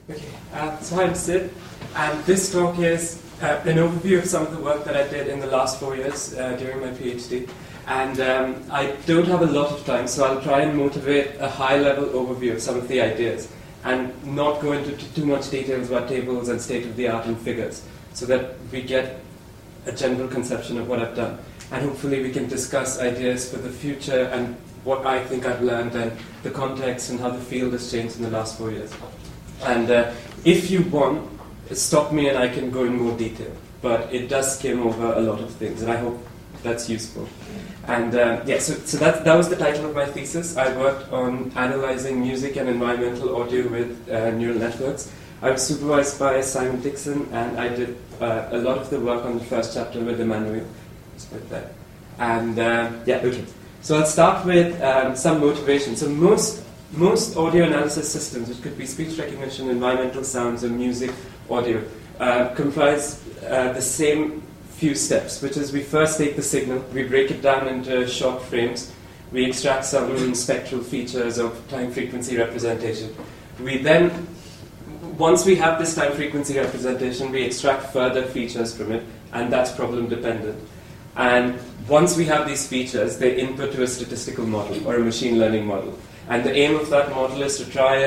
Okay, so I'm Sid, and this talk is an overview of some of the work that I did in the last 4 years during my PhD. And I don't have a lot of time, so I'll try and motivate a high-level overview of some of the ideas and not go into too much details about tables and state-of-the-art and figures, so that we get a general conception of what I've done. And hopefully we can discuss ideas for the future and what I think I've learned and the context and how the field has changed in the last 4 years. And if you want, stop me and I can go in more detail. But it does skim over a lot of things, and I hope that's useful. And so that was the title of my thesis. I worked on analyzing music and environmental audio with neural networks. I was supervised by Simon Dixon, and I did a lot of the work on the first chapter with Emmanuel. And okay. So I'll start with some motivation. So most audio analysis systems, which could be speech recognition, environmental sounds, or music audio, comprise the same few steps, which is we first take the signal, we break it down into short frames, we extract some spectral features of time-frequency representation. We then, once we have this time-frequency representation, we extract further features from it, and that's problem-dependent. And once we have these features, they input to a statistical model or a machine learning model. And the aim of that model is to try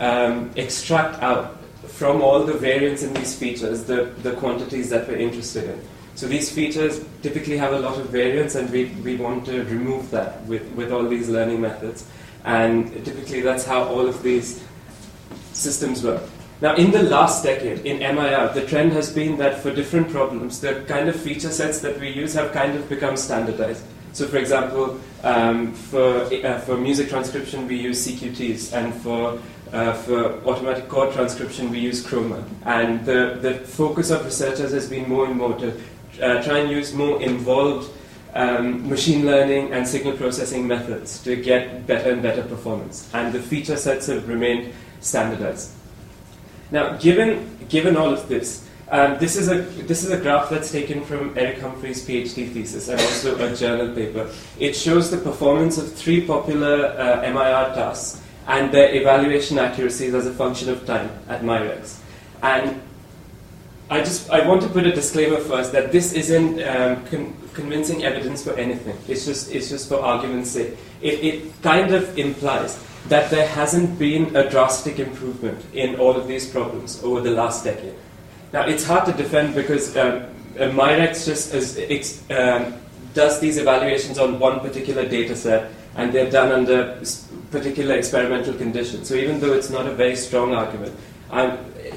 and extract out from all the variance in these features the quantities that we're interested in. So these features typically have a lot of variance, and we want to remove that with all these learning methods. And typically that's how all of these systems work. Now, in the last decade, in MIR, the trend has been that for different problems, the kind of feature sets that we use have kind of become standardized. So, for example, for music transcription, we use CQTs, and for automatic chord transcription, we use chroma. And the focus of researchers has been more and more to try and use more involved machine learning and signal processing methods to get better and better performance. And the feature sets have remained standardized. Now, given all of this, this is a graph that's taken from Eric Humphrey's PhD thesis and also a journal paper. It shows the performance of 3 popular MIR tasks and their evaluation accuracies as a function of time at MIREX. And I want to put a disclaimer first that this isn't convincing evidence for anything. It's just for argument's sake. It kind of implies that there hasn't been a drastic improvement in all of these problems over the last decade. Now, it's hard to defend because MIREX just does these evaluations on one particular data set, and they're done under particular experimental conditions. So even though it's not a very strong argument,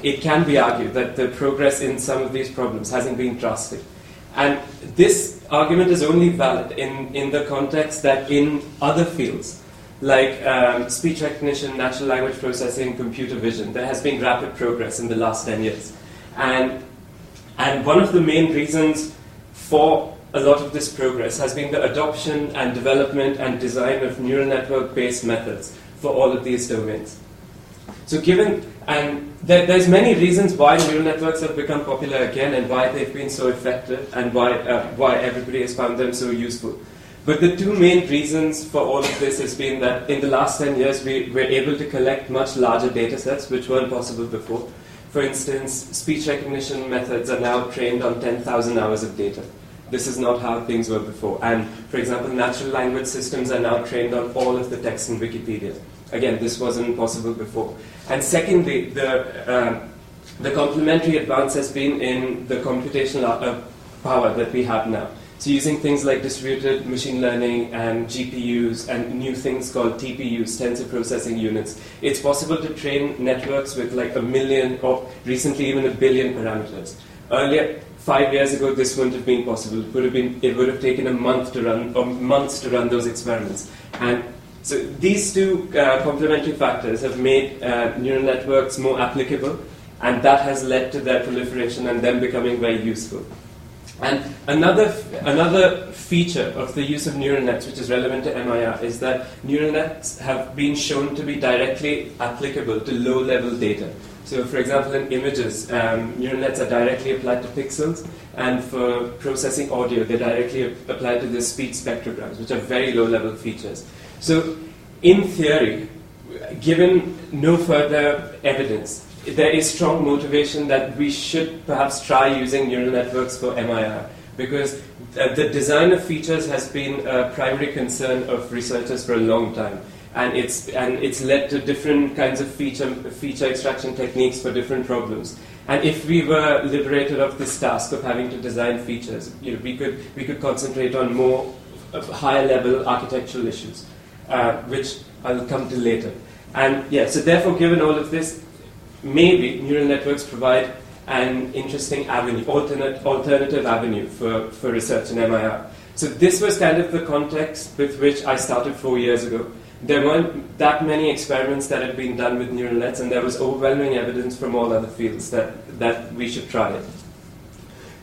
it can be argued that the progress in some of these problems hasn't been drastic. And this argument is only valid in the context that in other fields, like speech recognition, natural language processing, computer vision, there has been rapid progress in the last 10 years. And one of the main reasons for a lot of this progress has been the adoption and development and design of neural network-based methods for all of these domains. So there's many reasons why neural networks have become popular again and why they've been so effective and why everybody has found them so useful. But the 2 main reasons for all of this has been that in the last 10 years we were able to collect much larger data sets which weren't possible before. For instance, speech recognition methods are now trained on 10,000 hours of data. This is not how things were before. And, for example, natural language systems are now trained on all of the text in Wikipedia. Again, this wasn't possible before. And secondly, the complementary advance has been in the computational power that we have now. So using things like distributed machine learning and GPUs and new things called TPUs, tensor processing units, it's possible to train networks with like 1 million or recently even 1 billion parameters. Earlier, 5 years ago, this wouldn't have been possible. It would have taken a month to run, or months to run those experiments. And so these 2 complementary factors have made neural networks more applicable, and that has led to their proliferation and them becoming very useful. And another feature of the use of neural nets, which is relevant to MIR, is that neural nets have been shown to be directly applicable to low-level data. So, for example, in images, neural nets are directly applied to pixels, and for processing audio, they're directly applied to the speech spectrograms, which are very low-level features. So, in theory, given no further evidence, there is strong motivation that we should perhaps try using neural networks for MIR, because the design of features has been a primary concern of researchers for a long time, and it's led to different kinds of feature extraction techniques for different problems. And if we were liberated of this task of having to design features, we could concentrate on more higher level architectural issues, which I'll come to later. And so therefore, given all of this, maybe neural networks provide an interesting avenue, alternative avenue for research in MIR. So this was kind of the context with which I started 4 years ago. There weren't that many experiments that had been done with neural nets, and there was overwhelming evidence from all other fields that we should try it.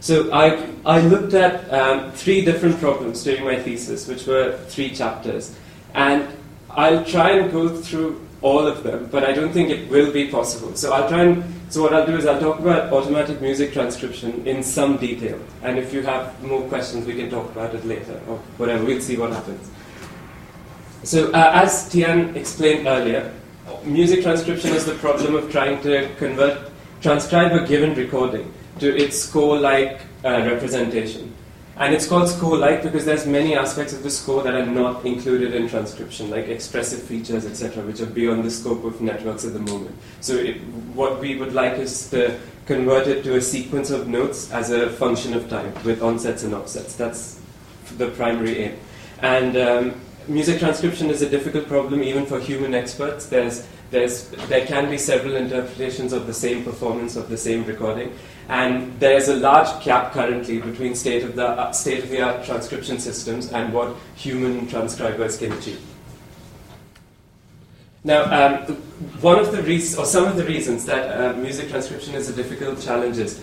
So I looked at 3 different problems during my thesis, which were 3 chapters. And I'll try and go through all of them, but I don't think it will be possible. So what I'll do is I'll talk about automatic music transcription in some detail. And if you have more questions, we can talk about it later, or whatever. We'll see what happens. So as Tian explained earlier, music transcription is the problem of trying to transcribe a given recording to its score-like representation. And it's called score-like because there's many aspects of the score that are not included in transcription, like expressive features, etc., which are beyond the scope of networks at the moment. So what we would like is to convert it to a sequence of notes as a function of time, with onsets and offsets. That's the primary aim. And music transcription is a difficult problem even for human experts. There can be several interpretations of the same performance of the same recording, and there's a large gap currently between state-of-the-art transcription systems and what human transcribers can achieve. Now, one of the reasons, or some of the reasons that music transcription is a difficult challenge is,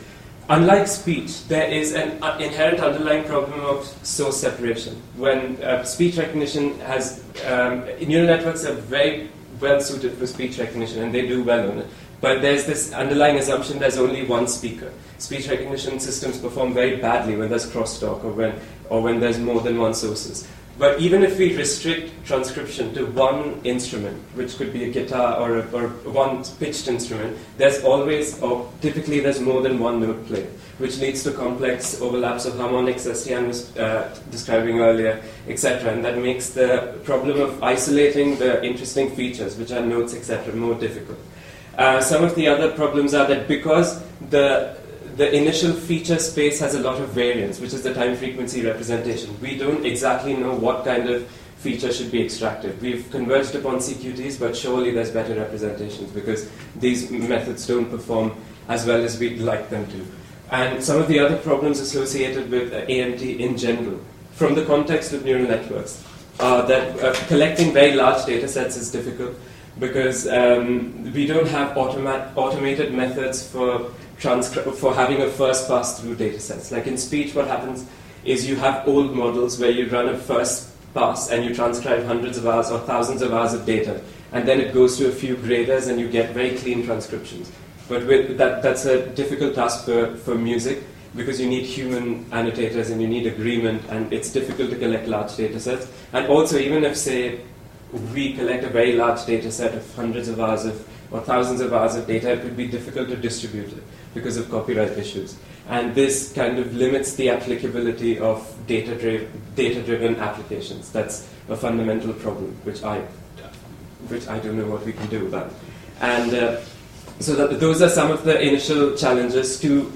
unlike speech, there is an inherent underlying problem of source separation. When speech recognition has, neural networks are very well suited for speech recognition, and they do well on it. But there's this underlying assumption there's only one speaker. Speech recognition systems perform very badly when there's crosstalk or when there's more than one sources. But even if we restrict transcription to one instrument, which could be a guitar or one pitched instrument, there's always, or typically there's more than one note played, which leads to complex overlaps of harmonics, as Tian was describing earlier, etc. And that makes the problem of isolating the interesting features, which are notes, etc., more difficult. Some of the other problems are that because the initial feature space has a lot of variance, which is the time frequency representation. We don't exactly know what kind of feature should be extracted. We've converged upon CQTs, but surely there's better representations because these methods don't perform as well as we'd like them to. And some of the other problems associated with AMT in general, from the context of neural networks, are that collecting very large data sets is difficult because we don't have automated methods for having a first pass through data sets. Like in speech, what happens is you have old models where you run a first pass and you transcribe hundreds of hours or thousands of hours of data, and then it goes to a few graders and you get very clean transcriptions. But that's a difficult task for music because you need human annotators and you need agreement, and it's difficult to collect large data sets. And also, even if, say, we collect a very large data set of hundreds of hours or thousands of hours of data, it would be difficult to distribute it because of copyright issues. And this kind of limits the applicability of data-driven applications. That's a fundamental problem, which I don't know what we can do about. And so those are some of the initial challenges to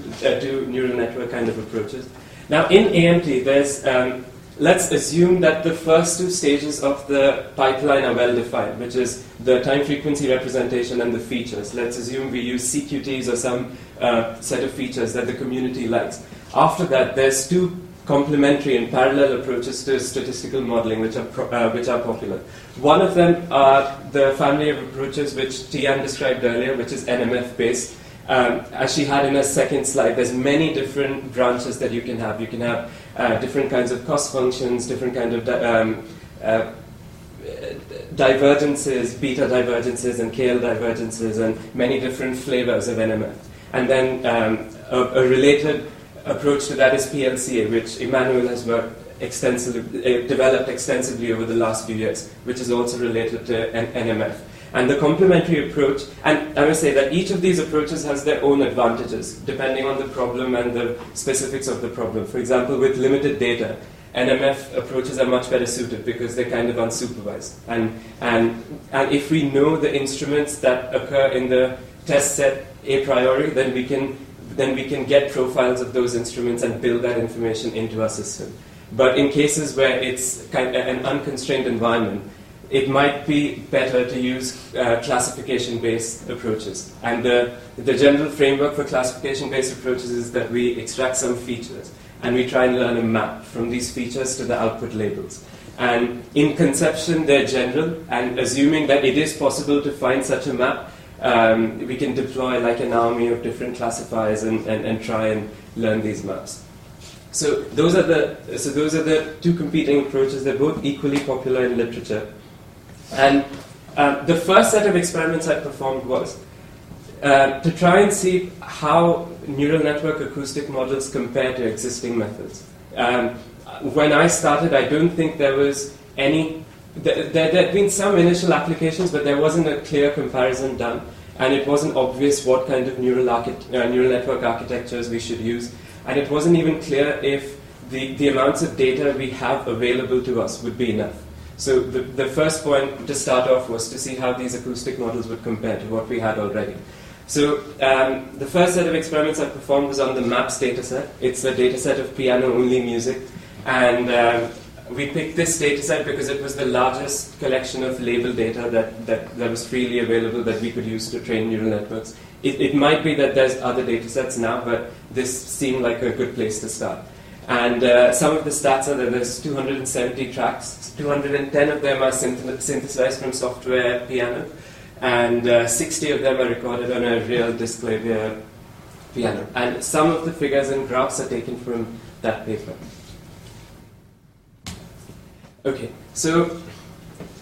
neural network kind of approaches. Now, in AMT, there's let's assume that the first 2 stages of the pipeline are well defined, which is the time frequency representation and the features. Let's assume we use CQTs or some set of features that the community likes. After that, there's 2 complementary and parallel approaches to statistical modeling which are popular. One of them are the family of approaches which Tian described earlier, which is NMF based. As she had in her second slide, there's many different branches that you can have. You can have different kinds of cost functions, different kind of divergences, beta divergences and KL divergences, and many different flavors of NMF. And then a related approach to that is PLCA, which Emmanuel has developed extensively over the last few years, which is also related to NMF. And the complementary approach, and I must say that each of these approaches has their own advantages, depending on the problem and the specifics of the problem. For example, with limited data, NMF approaches are much better suited because they're kind of unsupervised. And if we know the instruments that occur in the test set a priori, then we can get profiles of those instruments and build that information into our system. But in cases where it's kind of an unconstrained environment, it might be better to use classification-based approaches. And the general framework for classification-based approaches is that we extract some features and we try and learn a map from these features to the output labels. And in conception, they're general, and assuming that it is possible to find such a map, we can deploy like an army of different classifiers and try and learn these maps. So those are the two competing approaches. They're both equally popular in literature. And the first set of experiments I performed was to try and see how neural network acoustic models compare to existing methods. When I started, I don't think there was any. There had been some initial applications, but there wasn't a clear comparison done, and it wasn't obvious what kind of neural network architectures we should use, and it wasn't even clear if the amounts of data we have available to us would be enough. So the first point to start off was to see how these acoustic models would compare to what we had already. So the first set of experiments I performed was on the MAPS dataset. It's a dataset of piano-only music, and we picked this dataset because it was the largest collection of label data that was freely available that we could use to train neural networks. It might be that there's other datasets now, but this seemed like a good place to start. And some of the stats are that there's 270 tracks, 210 of them are synthesized from software piano, and 60 of them are recorded on a real disclavier piano. And some of the figures and graphs are taken from that paper. Okay, so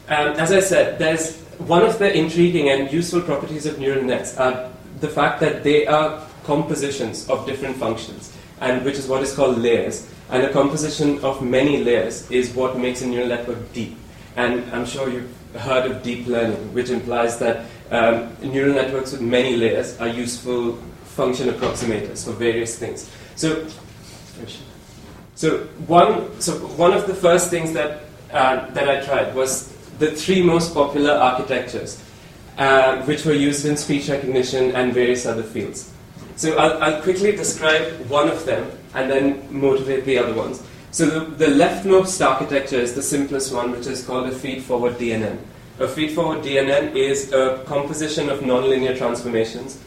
as I said, there's one of the intriguing and useful properties of neural nets are the fact that they are compositions of different functions, and which is what is called layers. And a composition of many layers is what makes a neural network deep. And I'm sure you've heard of deep learning, which implies that neural networks with many layers are useful function approximators for various things. So one of the first things that I tried was the three most popular architectures, which were used in speech recognition and various other fields. So I'll quickly describe one of them and then motivate the other ones. So the leftmost architecture is the simplest one, which is called a feed-forward DNN. A feed-forward DNN is a composition of nonlinear transformations.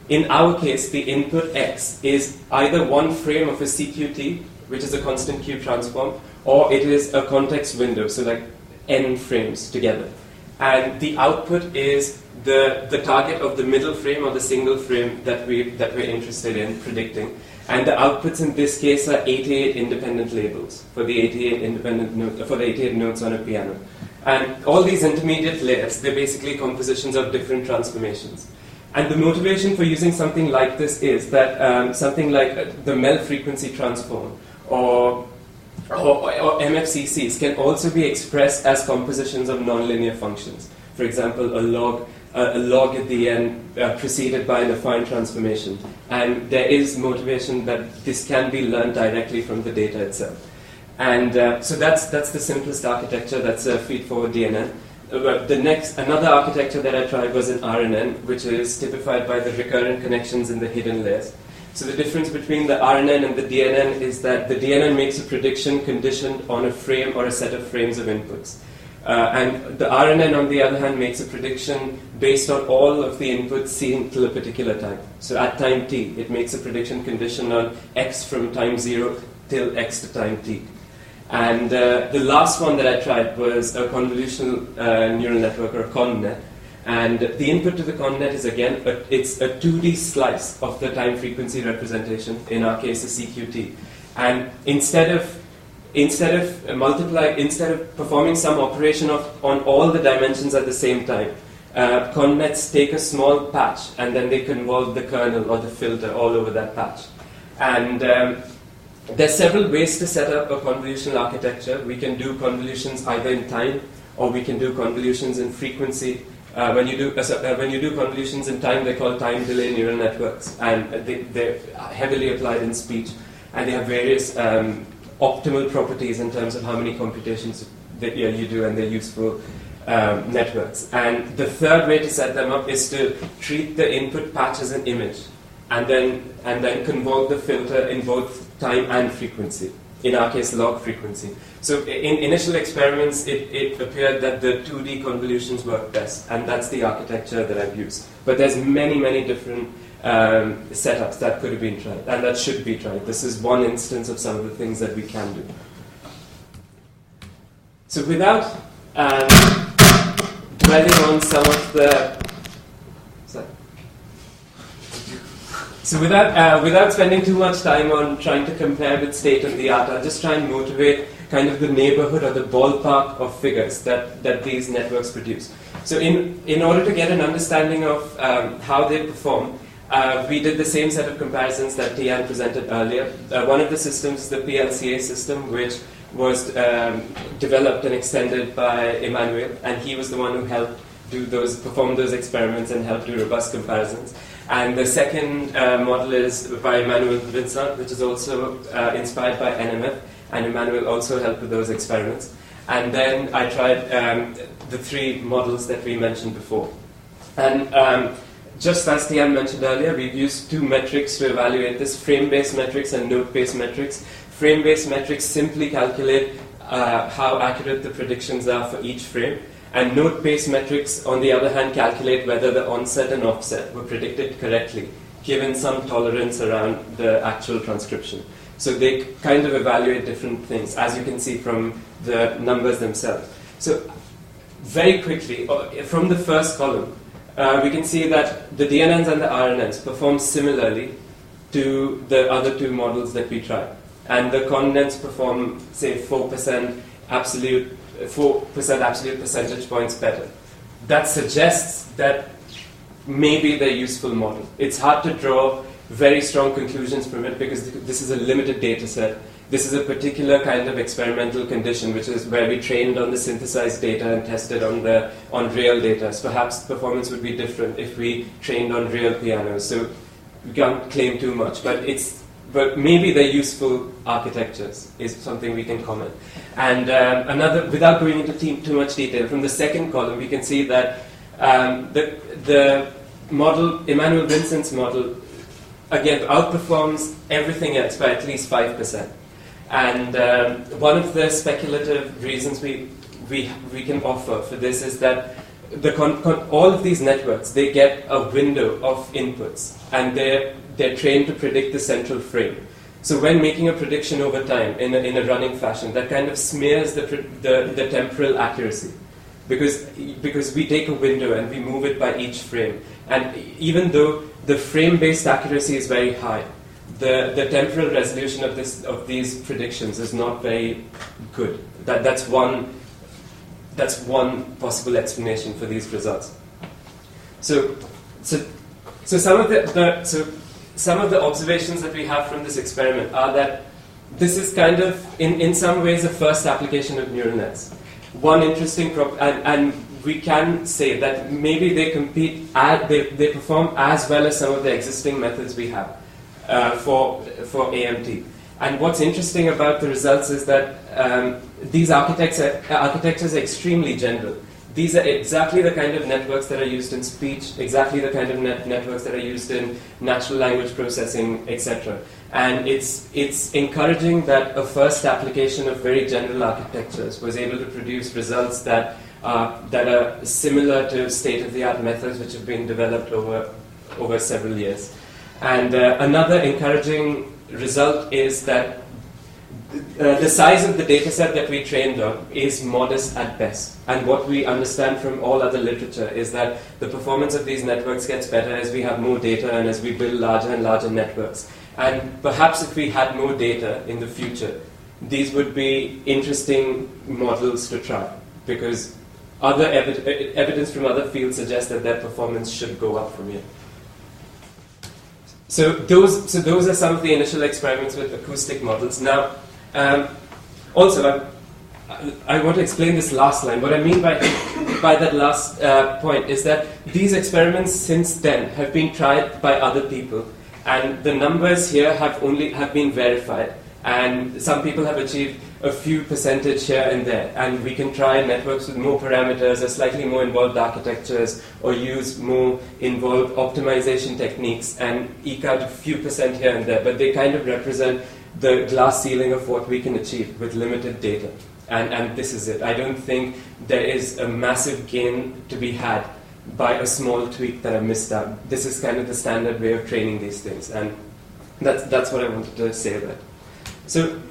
In our case, the input X is either one frame of a CQT, which is a constant Q transform, or it is a context window, so like n frames together. And the output is the target of the middle frame or the single frame that we're interested in predicting. And the outputs in this case are 88 independent labels for the 88 notes on a piano. And all these intermediate layers, they're basically compositions of different transformations. And the motivation for using something like this is that something like the Mel frequency transform or MFCCs can also be expressed as compositions of nonlinear functions. For example, a log at the end preceded by an affine transformation. And there is motivation that this can be learned directly from the data itself. And so that's the simplest architecture. That's a feed-forward DNN. Another architecture that I tried was an RNN, which is typified by the recurrent connections in the hidden layers. So the difference between the RNN and the DNN is that the DNN makes a prediction conditioned on a frame or a set of frames of inputs. And the RNN, on the other hand, makes a prediction based on all of the inputs seen till a particular time. So at time t, it makes a prediction condition on x from time 0 till x to time t. And the last one that I tried was a convolutional neural network, or a ConNet. And the input to the ConNet is, again, it's a 2D slice of the time frequency representation, in our case a CQT. And instead of performing some operation on all the dimensions at the same time, ConNets take a small patch and then they convolve the kernel or the filter all over that patch. And there's several ways to set up a convolutional architecture. We can do convolutions either in time, or we can do convolutions in frequency, when you do convolutions in time, they're called time delay neural networks, and they're heavily applied in speech, and they have various optimal properties in terms of how many computations that you do, and they're useful networks. And the third way to set them up is to treat the input patch as an image, and then convert the filter in both time and frequency. In our case, log frequency. So in initial experiments, it appeared that the 2D convolutions work best, and that's the architecture that I've used. But there's many different setups that could have been tried, and that should be tried. This is one instance of some of the things that we can do. So without dwelling on some of the... So without spending too much time on trying to compare with state of the art, I'll just try and motivate kind of the neighborhood or the ballpark of figures that these networks produce. So in order to get an understanding of how they perform, we did the same set of comparisons that Tian presented earlier. One of the systems is the PLCA system, which was developed and extended by Emmanuel, and he was the one who helped perform those experiments and helped do robust comparisons. And the second model is by Emmanuel Vincent, which is also inspired by NMF, and Emmanuel also helped with those experiments. And then I tried the three models that we mentioned before. And just as Tian mentioned earlier, we've used two metrics to evaluate this, frame-based metrics and node-based metrics. Frame-based metrics simply calculate how accurate the predictions are for each frame. And node-based metrics, on the other hand, calculate whether the onset and offset were predicted correctly, given some tolerance around the actual transcription. So they kind of evaluate different things, as you can see from the numbers themselves. So very quickly, from the first column, we can see that the DNNs and the RNNs perform similarly to the other two models that we tried. And the ConNNs perform, say, 4% absolute percentage points better. That suggests that maybe they're a useful model. It's hard to draw very strong conclusions from it because this is a limited data set. This is a particular kind of experimental condition, which is where we trained on the synthesized data and tested on real data. So perhaps performance would be different if we trained on real pianos. So we can't claim too much, but maybe they're useful architectures is something we can comment. And without going into too much detail, from the second column we can see that the model, Emmanuel Vincent's model, again outperforms everything else by at least 5%. And one of the speculative reasons we can offer for this is that all of these networks, they get a window of inputs, and they're trained to predict the central frame. So when making a prediction over time in a running fashion, that kind of smears the temporal accuracy, because we take a window and we move it by each frame. And even though the frame-based accuracy is very high, the temporal resolution of these predictions is not very good. That's one possible explanation for these results. So some of the observations that we have from this experiment are that this is kind of, in some ways, a first application of neural nets. One interesting and we can say that maybe they they perform as well as some of the existing methods we have for AMT. And what's interesting about the results is that these architectures are extremely general. These are exactly the kind of networks that are used in speech, exactly the kind of networks that are used in natural language processing, etc. And it's encouraging that a first application of very general architectures was able to produce results that are similar to state-of-the-art methods which have been developed over several years. And another encouraging result is that the size of the data set that we trained on is modest at best. And what we understand from all other literature is that the performance of these networks gets better as we have more data and as we build larger and larger networks. And perhaps if we had more data in the future, these would be interesting models to try, because other evidence from other fields suggests that their performance should go up from here. So those are some of the initial experiments with acoustic models. Now, also, I want to explain this last line. What I mean by by that last point is that these experiments since then have been tried by other people, and the numbers here have been verified, and some people have achieved a few percentage here and there, and we can try networks with more parameters or slightly more involved architectures or use more involved optimization techniques and eke out a few percent here and there, but they kind of represent the glass ceiling of what we can achieve with limited data. And this is it. I don't think there is a massive gain to be had by a small tweak that I missed out. This is kind of the standard way of training these things, and that's what I wanted to say there. So,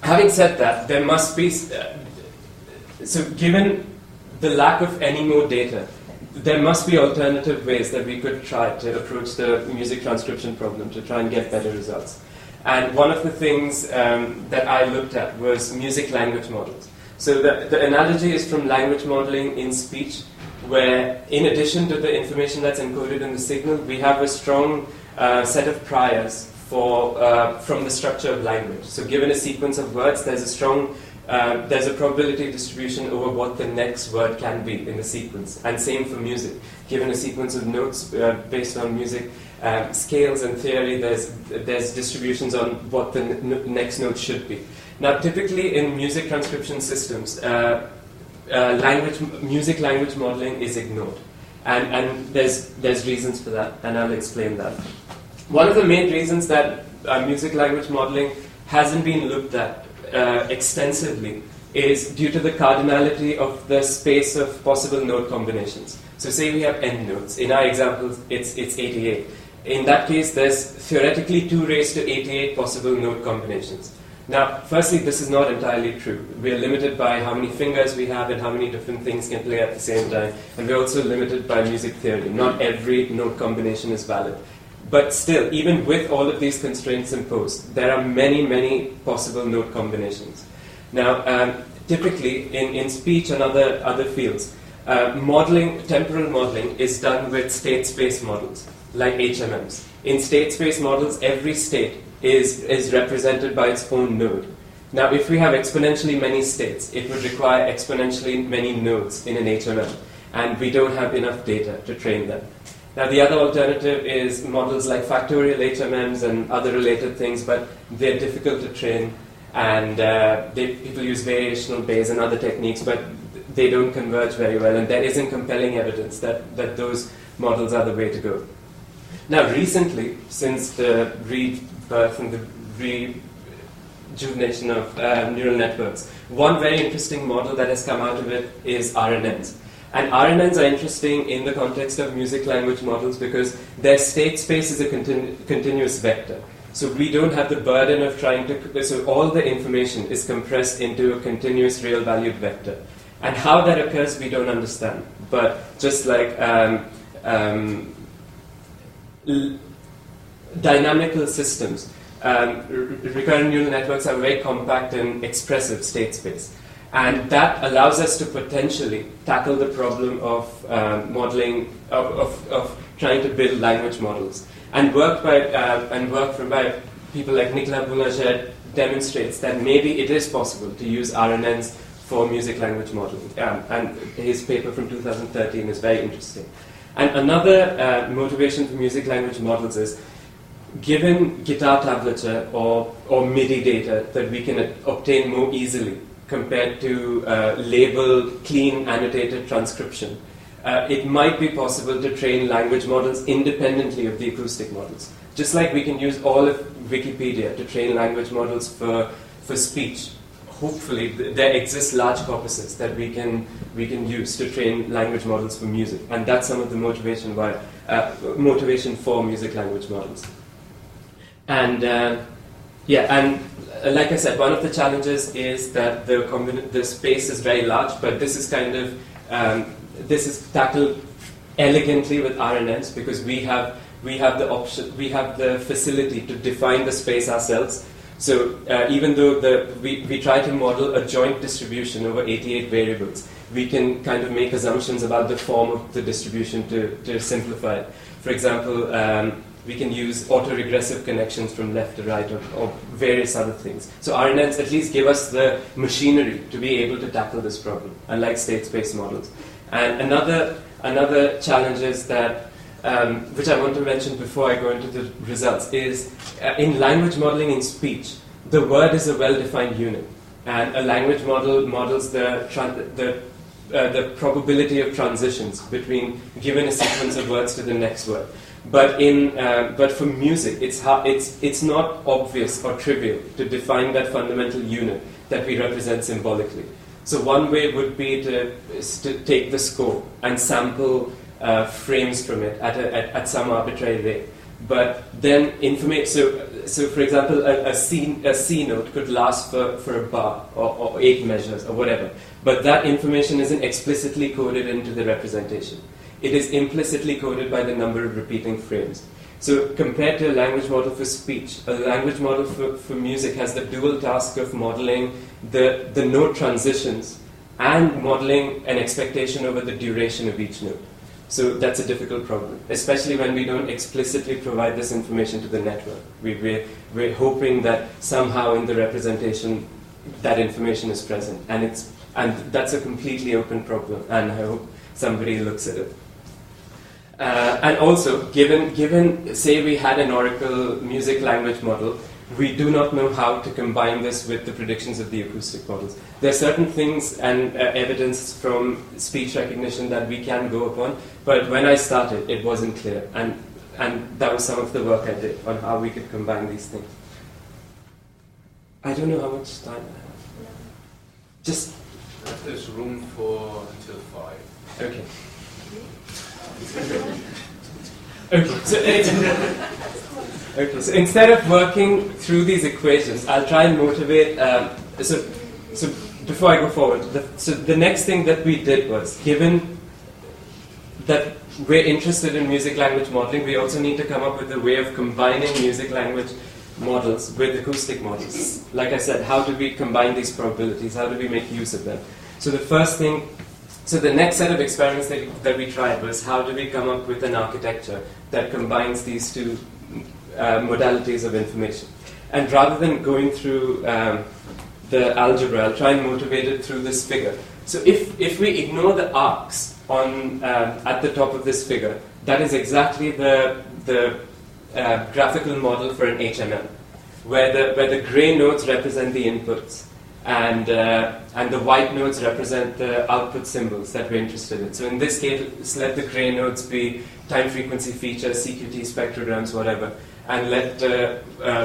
having said that, there must be, so given the lack of any more data, there must be alternative ways that we could try to approach the music transcription problem to try and get better results. And one of the things that I looked at was music language models. So the analogy is from language modeling in speech, where in addition to the information that's encoded in the signal, we have a strong set of priors from the structure of language. So given a sequence of words, there's a probability distribution over what the next word can be in the sequence. And same for music. Given a sequence of notes based on music scales and theory, there's distributions on what the next note should be. Now, typically in music transcription systems, music language modeling is ignored. And there's reasons for that, and I'll explain that. One of the main reasons that music language modeling hasn't been looked at extensively is due to the cardinality of the space of possible note combinations. So say we have n notes. In our example, it's 88. In that case, there's theoretically 2 raised to 88 possible note combinations. Now, firstly, this is not entirely true. We're limited by how many fingers we have and how many different things can play at the same time. And we're also limited by music theory. Not every note combination is valid. But still, even with all of these constraints imposed, there are many, many possible note combinations. Now, typically in speech and other fields, temporal modeling is done with state space models, like HMMs. In state space models, every state is represented by its own node. Now, if we have exponentially many states, it would require exponentially many nodes in an HMM, and we don't have enough data to train them. Now, the other alternative is models like factorial HMMs and other related things, but they're difficult to train, and people use variational Bayes and other techniques, but they don't converge very well, and there isn't compelling evidence that those models are the way to go. Now, recently, since the rebirth and the rejuvenation of neural networks, one very interesting model that has come out of it is RNNs. And RNNs are interesting in the context of music language models because their state space is a continuous vector. So we don't have the burden of so all the information is compressed into a continuous real-valued vector. And how that occurs, we don't understand. But just like dynamical systems, recurrent neural networks are very compact and expressive state space. And that allows us to potentially tackle the problem of modeling, of trying to build language models. And work by people like Nicolas Boulanger demonstrates that maybe it is possible to use RNNs for music language modeling. And his paper from 2013 is very interesting. And another motivation for music language models is, given guitar tablature or MIDI data that we can obtain more easily compared to labeled, clean, annotated transcription, it might be possible to train language models independently of the acoustic models. Just like we can use all of Wikipedia to train language models for speech. Hopefully, there exist large corpuses that we can use to train language models for music, and that's some of the motivation for music language models. And like I said, one of the challenges is that the space is very large, but this is this is tackled elegantly with RNNs because we have the facility to define the space ourselves. So even though we try to model a joint distribution over 88 variables, we can kind of make assumptions about the form of the distribution to simplify it. For example, we can use autoregressive connections from left to right or various other things. So RNNs at least give us the machinery to be able to tackle this problem, unlike state space models. And another challenge is that, which I want to mention before I go into the results, is in language modeling in speech, the word is a well-defined unit. And a language model models the probability of transitions between given a sequence of words to the next word. But for music, it's not obvious or trivial to define that fundamental unit that we represent symbolically. So one way would be to take the score and sample frames from it at some arbitrary rate. But then so for example, a C note could last for a bar or 8 measures or whatever. But that information isn't explicitly coded into the representation. It is implicitly coded by the number of repeating frames. So compared to a language model for speech, a language model for music has the dual task of modeling the note transitions and modeling an expectation over the duration of each note. So that's a difficult problem, especially when we don't explicitly provide this information to the network. We're hoping that somehow in the representation that information is present, and that's a completely open problem, and I hope somebody looks at it. And also, given, say we had an Oracle music language model, we do not know how to combine this with the predictions of the acoustic models. There are certain things and evidence from speech recognition that we can go upon, but when I started, it wasn't clear, and that was some of the work I did on how we could combine these things. I don't know how much time I have. Just... There's room for until 5. Okay. Okay, so instead of working through these equations, I'll try and motivate. So before I go forward, the next thing that we did was, given that we're interested in music language modeling, we also need to come up with a way of combining music language models with acoustic models. Like I said, how do we combine these probabilities? How do we make use of them? So the next set of experiments that we tried was, how do we come up with an architecture that combines these two modalities of information? And rather than going through the algebra, I'll try and motivate it through this figure. So if we ignore the arcs at the top of this figure, that is exactly the graphical model for an HMM, where the gray nodes represent the inputs, and the white nodes represent the output symbols that we're interested in. So in this case, let the gray nodes be time frequency features, CQT spectrograms, whatever, and let the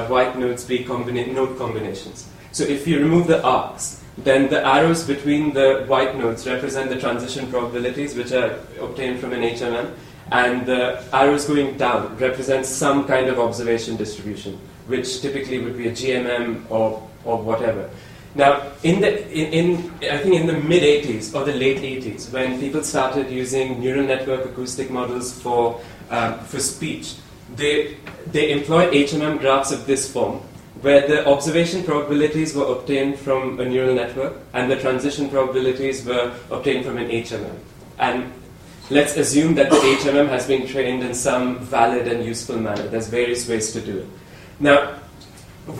white nodes be node combinations. So if you remove the arcs, then the arrows between the white nodes represent the transition probabilities, which are obtained from an HMM, and the arrows going down represent some kind of observation distribution, which typically would be a GMM or whatever. Now, I think in the mid-80s or the late 80s, when people started using neural network acoustic models for speech, they employed HMM graphs of this form, where the observation probabilities were obtained from a neural network and the transition probabilities were obtained from an HMM. And let's assume that the HMM has been trained in some valid and useful manner. There's various ways to do it. Now,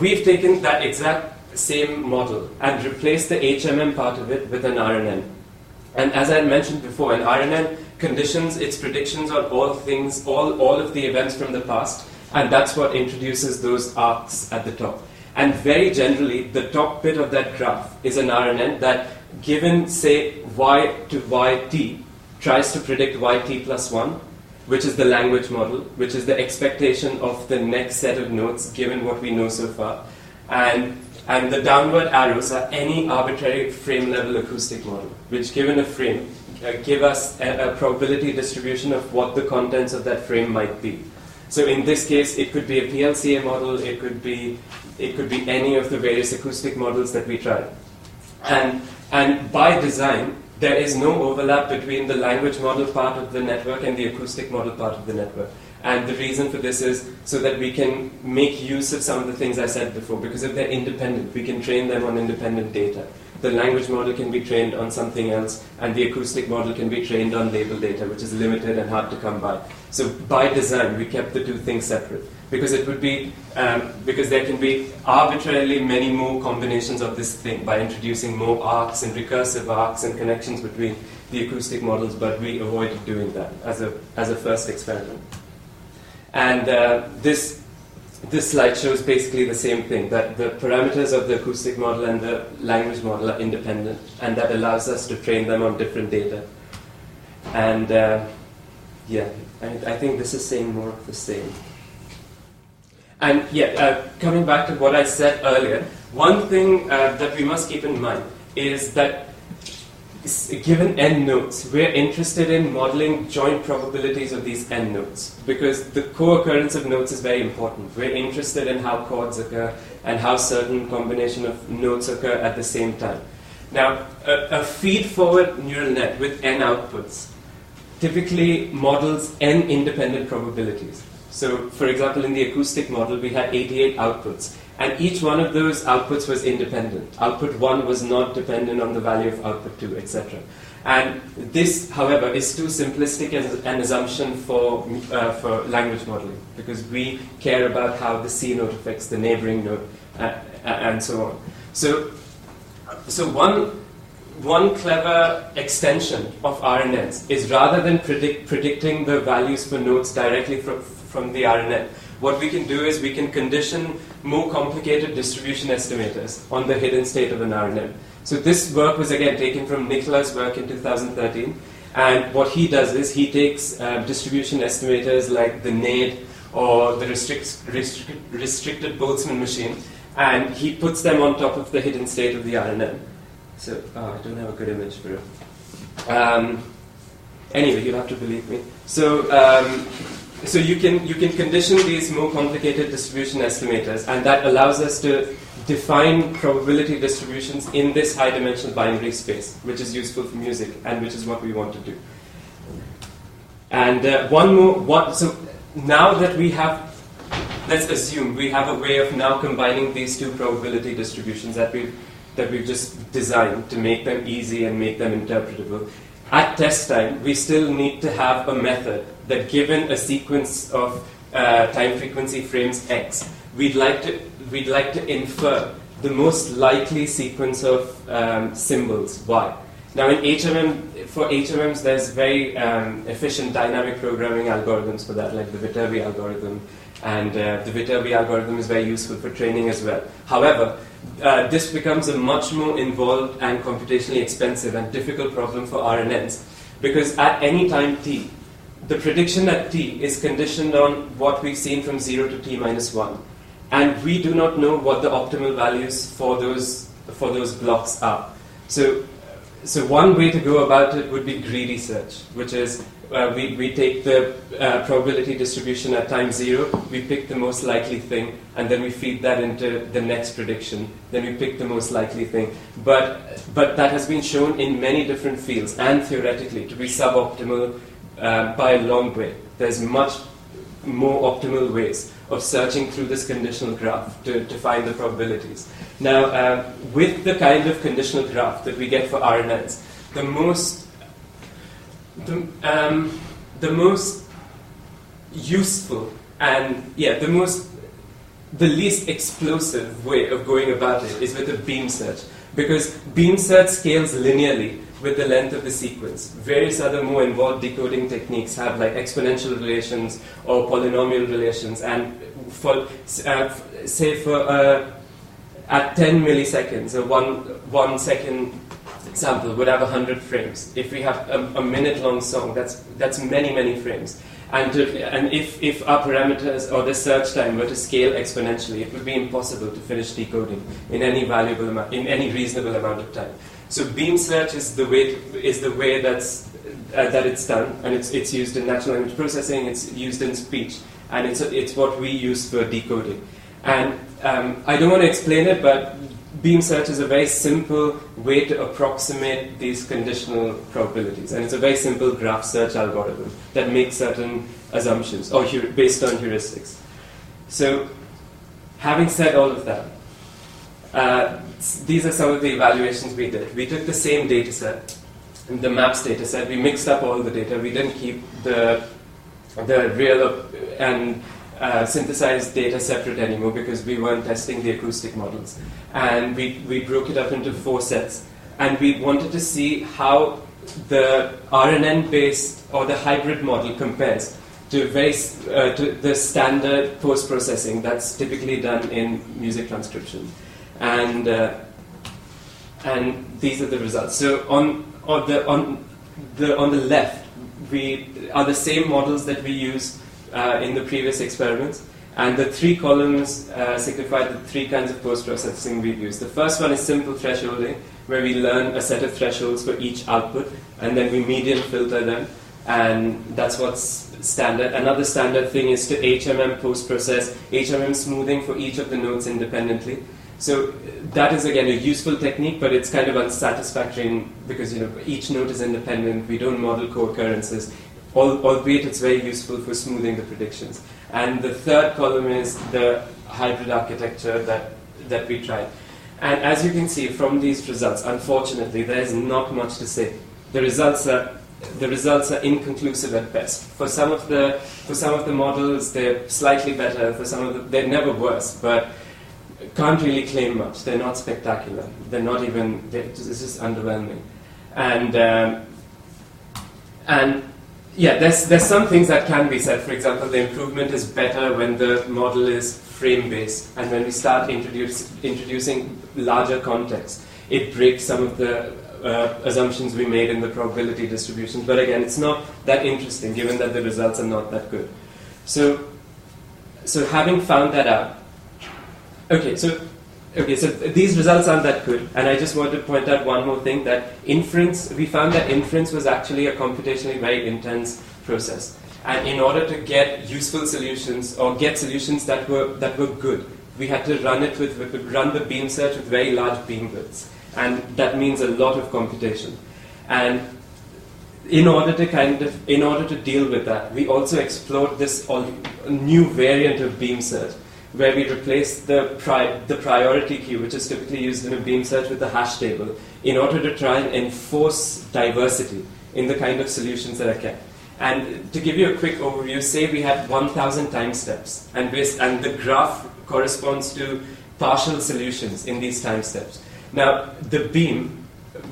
we've taken that exact same model and replaced the HMM part of it with an RNN. And as I mentioned before, an RNN conditions its predictions on all things, all of the events from the past, and that's what introduces those arcs at the top. And very generally, the top bit of that graph is an RNN that, given, say, y to yt, tries to predict yt plus 1, which is the language model, which is the expectation of the next set of nodes given what we know so far. And the downward arrows are any arbitrary frame level acoustic model, which given a frame, give us a probability distribution of what the contents of that frame might be. So in this case, it could be a PLCA model, it could be any of the various acoustic models that we tried. And by design, there is no overlap between the language model part of the network and the acoustic model part of the network. And the reason for this is so that we can make use of some of the things I said before, because if they're independent, we can train them on independent data. The language model can be trained on something else, and the acoustic model can be trained on label data, which is limited and hard to come by. So by design, we kept the two things separate because it would be because there can be arbitrarily many more combinations of this thing by introducing more arcs and recursive arcs and connections between the acoustic models, but we avoided doing that as a first experiment. And this slide shows basically the same thing, that the parameters of the acoustic model and the language model are independent, and that allows us to train them on different data. And yeah, I think this is saying more of the same. And yeah, coming back to what I said earlier, one thing that we must keep in mind is that given n nodes, we're interested in modeling joint probabilities of these n nodes because the co-occurrence of nodes is very important. We're interested in how chords occur and how certain combination of nodes occur at the same time. Now, a feed-forward neural net with n outputs typically models n independent probabilities. So, for example, in the acoustic model, we had 88 outputs, and each one of those outputs was independent. Output 1 was not dependent on the value of output 2, etc. And this, however, is too simplistic as an assumption for language modeling, because we care about how the C note affects the neighboring note, and so on. So one clever extension of RNNs is rather than predicting the values for nodes directly from the RNN, what we can do is we can condition more complicated distribution estimators on the hidden state of an RNN. So this work was again taken from Nicola's work in 2013, and what he does is he takes distribution estimators like the NAID or the restricted Boltzmann machine, and he puts them on top of the hidden state of the RNN. So, I don't have a good image for it. Anyway, you'll have to believe me. So you can condition these more complicated distribution estimators, and that allows us to define probability distributions in this high-dimensional binary space, which is useful for music, and which is what we want to do. And so now that we have, let's assume we have a way of now combining these two probability distributions that we've just designed to make them easy and make them interpretable. At test time, we still need to have a method that, given a sequence of time frequency frames x, we'd like to infer the most likely sequence of symbols y. Now, in for HMMs, there's very efficient dynamic programming algorithms for that, like the Viterbi algorithm, and the Viterbi algorithm is very useful for training as well. However, this becomes a much more involved and computationally expensive and difficult problem for RNNs, because at any time t, the prediction at t is conditioned on what we've seen from 0 to t minus 1, and we do not know what the optimal values for those blocks are. So one way to go about it would be greedy search, which is we take the probability distribution at time 0, we pick the most likely thing, and then we feed that into the next prediction. Then we pick the most likely thing. But that has been shown in many different fields and theoretically to be suboptimal by a long way. There's much more optimal ways of searching through this conditional graph to find the probabilities. Now, with the kind of conditional graph that we get for RNNs, the most useful and the least explosive way of going about it is with a beam search, because beam search scales linearly with the length of the sequence. Various other more involved decoding techniques have like exponential relations or polynomial relations, and for at 10 milliseconds, a 1 second sample would have 100 frames. If we have a minute-long song, that's many frames. And if our parameters or the search time were to scale exponentially, it would be impossible to finish decoding in any reasonable amount of time. So beam search is the way that it's done, and it's used in natural language processing. It's used in speech, and it's what we use for decoding. And I don't want to explain it, but beam search is a very simple way to approximate these conditional probabilities, and it's a very simple graph search algorithm that makes certain assumptions or based on heuristics. So, having said all of that, these are some of the evaluations we did. We took the same data set, the MAPS data set, we mixed up all the data, we didn't keep the real and synthesized data separate anymore because we weren't testing the acoustic models. And we broke it up into 4 sets. And we wanted to see how the RNN-based or the hybrid model compares to the standard post-processing that's typically done in music transcription. And these are the results. So on the left, are the same models that we used in the previous experiments, and the 3 columns signify the 3 kinds of post-processing we've used. The first one is simple thresholding, where we learn a set of thresholds for each output, and then we median filter them, and that's what's standard. Another standard thing is to HMM post-process, HMM smoothing for each of the notes independently. So that is again a useful technique, but it's kind of unsatisfactory because each note is independent. We don't model co-occurrences, albeit it's very useful for smoothing the predictions. And the third column is the hybrid architecture that we tried. And as you can see from these results, unfortunately, there is not much to say. The results are inconclusive at best. For some of the models, they're slightly better. For some of them, they're never worse, but can't really claim much. They're not spectacular. They're not even. It's just underwhelming. And yeah, there's some things that can be said. For example, the improvement is better when the model is frame-based, and when we start introducing larger context, it breaks some of the assumptions we made in the probability distribution. But again, it's not that interesting, given that the results are not that good. So having found that out, so these results aren't that good, and I just want to point out one more thing, that we found that inference was actually a computationally very intense process. And in order to get useful solutions, or get solutions that were good, we had to run the beam search with very large beam widths. And that means a lot of computation. And in order to deal with that, we also explored this new variant of beam search, where we replaced the priority queue, which is typically used in a beam search, with the hash table, in order to try and enforce diversity in the kind of solutions that are kept. And to give you a quick overview, say we had 1,000 time steps, and the graph corresponds to partial solutions in these time steps. Now, the beam,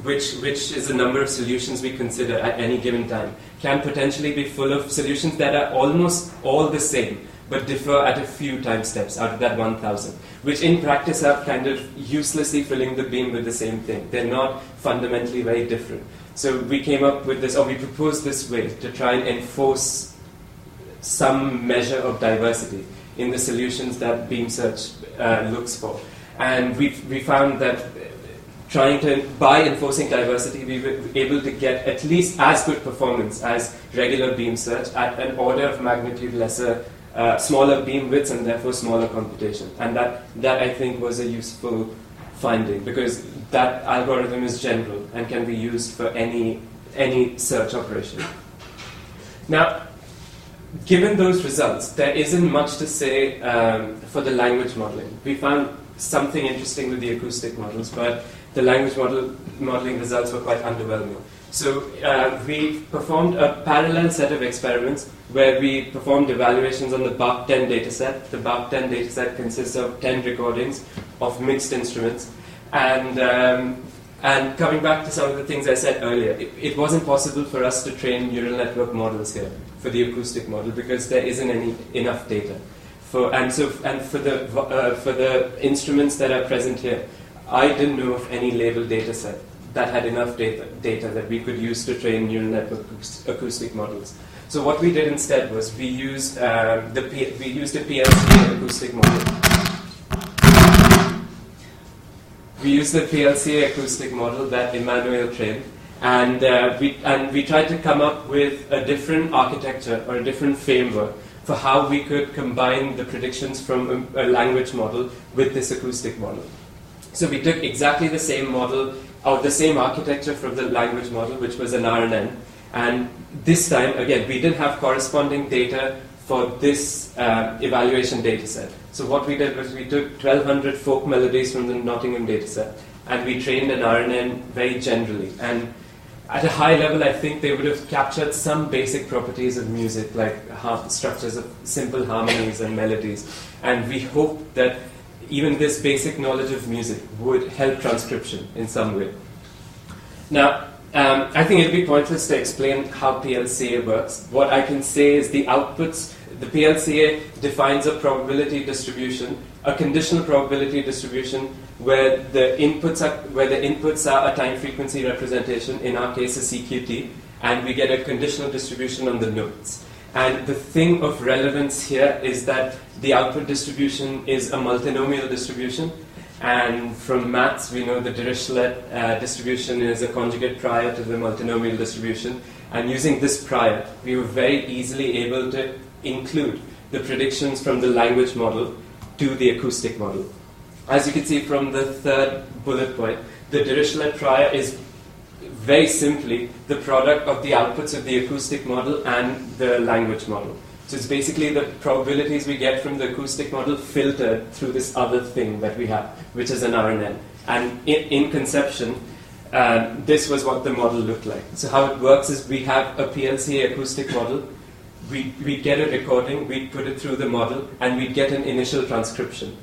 which is the number of solutions we consider at any given time, can potentially be full of solutions that are almost all the same, but differ at a few time steps out of that 1,000, which in practice are kind of uselessly filling the beam with the same thing. They're not fundamentally very different. So we came up with this, or we proposed this way to try and enforce some measure of diversity in the solutions that beam search looks for. And we found that by enforcing diversity, we were able to get at least as good performance as regular beam search at an order of magnitude lesser, smaller beam widths, and therefore smaller computation. And that I think was a useful finding, because that algorithm is general and can be used for any search operation. Now, given those results, there isn't much to say for the language modeling. We found something interesting with the acoustic models, but the language modeling results were quite underwhelming. So we performed a parallel set of experiments where we performed evaluations on the BARC-10 dataset. The BARC-10 dataset consists of 10 recordings of mixed instruments. And coming back to some of the things I said earlier, it wasn't possible for us to train neural network models here for the acoustic model because there isn't enough data. For the instruments that are present here, I didn't know of any labeled data set that had enough data that we could use to train neural network acoustic models. So what we did instead was we used a PLC acoustic model. We used the PLC acoustic model that Emmanuel trained, and we tried to come up with a different architecture or a different framework for how we could combine the predictions from a language model with this acoustic model. So we took exactly the same model, or the same architecture from the language model, which was an RNN. And this time, again, we didn't have corresponding data for this evaluation data set. So what we did was we took 1,200 folk melodies from the Nottingham data set, and we trained an RNN very generally. And at a high level, I think they would have captured some basic properties of music, like structures of simple harmonies and melodies. And we hope that even this basic knowledge of music would help transcription in some way. Now, I think it would be pointless to explain how PLCA works. What I can say is the outputs, the PLCA defines a probability distribution, a conditional probability distribution where the inputs are a time frequency representation, in our case a CQT, and we get a conditional distribution on the notes. And the thing of relevance here is that the output distribution is a multinomial distribution, and from maths we know the Dirichlet distribution is a conjugate prior to the multinomial distribution, and using this prior we were very easily able to include the predictions from the language model to the acoustic model. As you can see from the third bullet point, the Dirichlet prior is very simply the product of the outputs of the acoustic model and the language model. So it's basically the probabilities we get from the acoustic model filtered through this other thing that we have, which is an RNN. And in conception, this was what the model looked like. So how it works is we have a PLCA acoustic model, we get a recording, we put it through the model, and we get an initial transcription.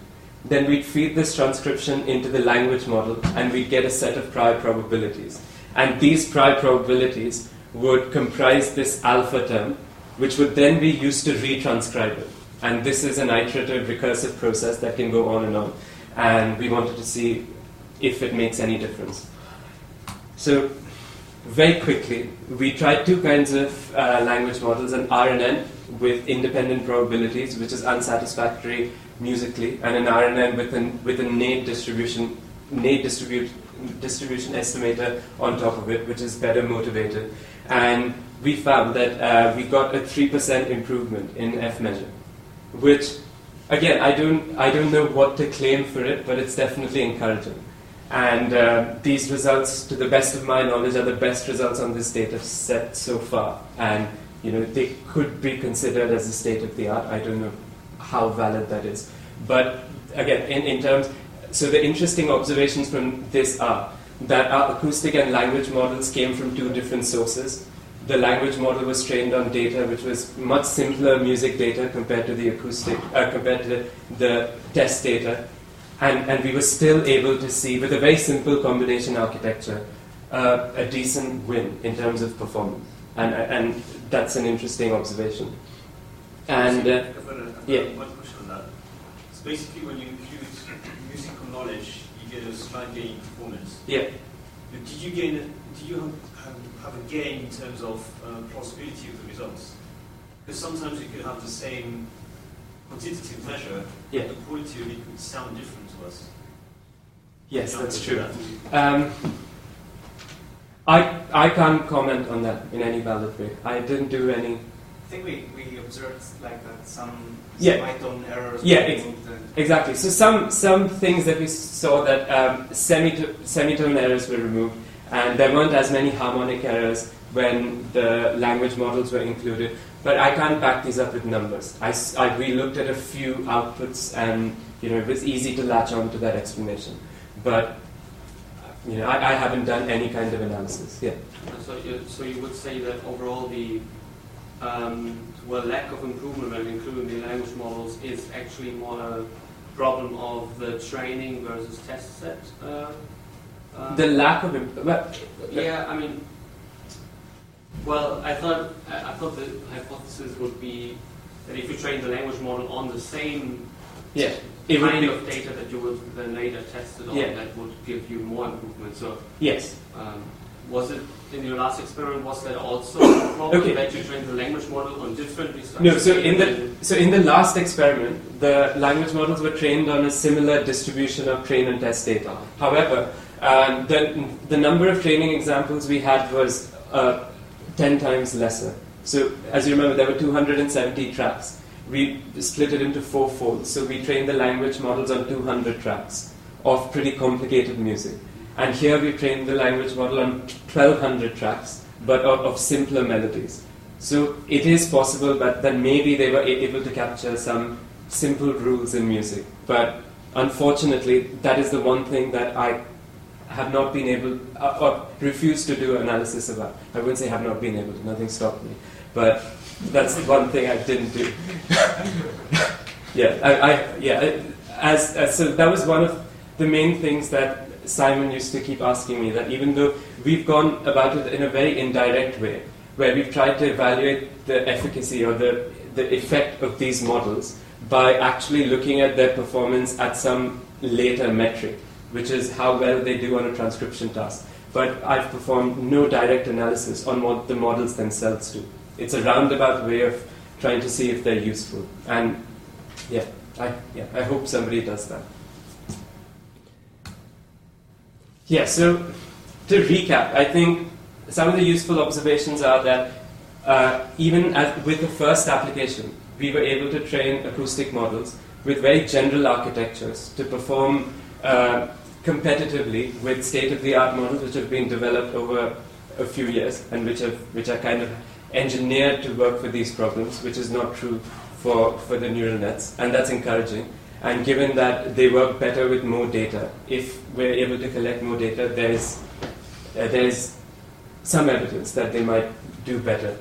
Then we'd feed this transcription into the language model, and we'd get a set of prior probabilities. And these prior probabilities would comprise this alpha term, which would then be used to retranscribe it. And this is an iterative recursive process that can go on and on. And we wanted to see if it makes any difference. So very quickly, we tried two kinds of language models, an RNN with independent probabilities, which is unsatisfactory musically, and an RNN with a Nade distribution estimator on top of it, which is better motivated. And we found that we got a 3% improvement in F measure, which, again, I don't know what to claim for it, but it's definitely encouraging. And these results, to the best of my knowledge, are the best results on this data set so far. And they could be considered as the state of the art. I don't know how valid that is. But again, in terms, so the interesting observations from this are that our acoustic and language models came from two different sources. The language model was trained on data which was much simpler music data compared to the acoustic, compared to the test data. And we were still able to see, with a very simple combination architecture, a decent win in terms of performance. And that's an interesting observation. And I've got one question on that. So basically, when you include musical knowledge, you get a slight gain in performance. Yeah. But did you have a gain in terms of plausibility of the results? Because sometimes you could have the same quantitative measure, but the quality of it could sound different to us. Yes, that's true. I can't comment on that in any valid way. I didn't do any. I think we observed like that some semitone errors. Exactly. So some things that we saw that semitone errors were removed, and there weren't as many harmonic errors when the language models were included. But I can't back these up with numbers. We looked at a few outputs, and it was easy to latch on to that explanation. But I haven't done any kind of analysis. Yeah. So you would say that overall the lack of improvement when including the language models is actually more a problem of the training versus test set? The lack of improvement. Yeah, I mean. Well, I thought the hypothesis would be that if you train the language model on the same kind of data that you would then later test it on, that would give you more improvement. So yes, was it in your last experiment? Was that also a problem that you trained the language model on differently structured? No. So in the last experiment, the language models were trained on a similar distribution of train and test data. However, the number of training examples we had was 10 times lesser. So as you remember, there were 270 tracks. We split it into 4 folds. So we trained the language models on 200 tracks of pretty complicated music. And here we trained the language model on 1200 tracks, but of simpler melodies. So it is possible, but then maybe they were able to capture some simple rules in music. But unfortunately, that is the one thing that I have not been able, or refused to do analysis about. I wouldn't say have not been able to, nothing stopped me. But that's one thing I didn't do. So that was one of the main things that Simon used to keep asking me, that even though we've gone about it in a very indirect way, where we've tried to evaluate the efficacy or the effect of these models by actually looking at their performance at some later metric, which is how well they do on a transcription task. But I've performed no direct analysis on what the models themselves do. It's a roundabout way of trying to see if they're useful. And I hope somebody does that. Yeah, so to recap, I think some of the useful observations are that even with the first application, we were able to train acoustic models with very general architectures to perform competitively with state-of-the-art models which have been developed over a few years and which are kind of engineered to work for these problems, which is not true for the neural nets, and that's encouraging. And given that they work better with more data, if we're able to collect more data, there's some evidence that they might do better.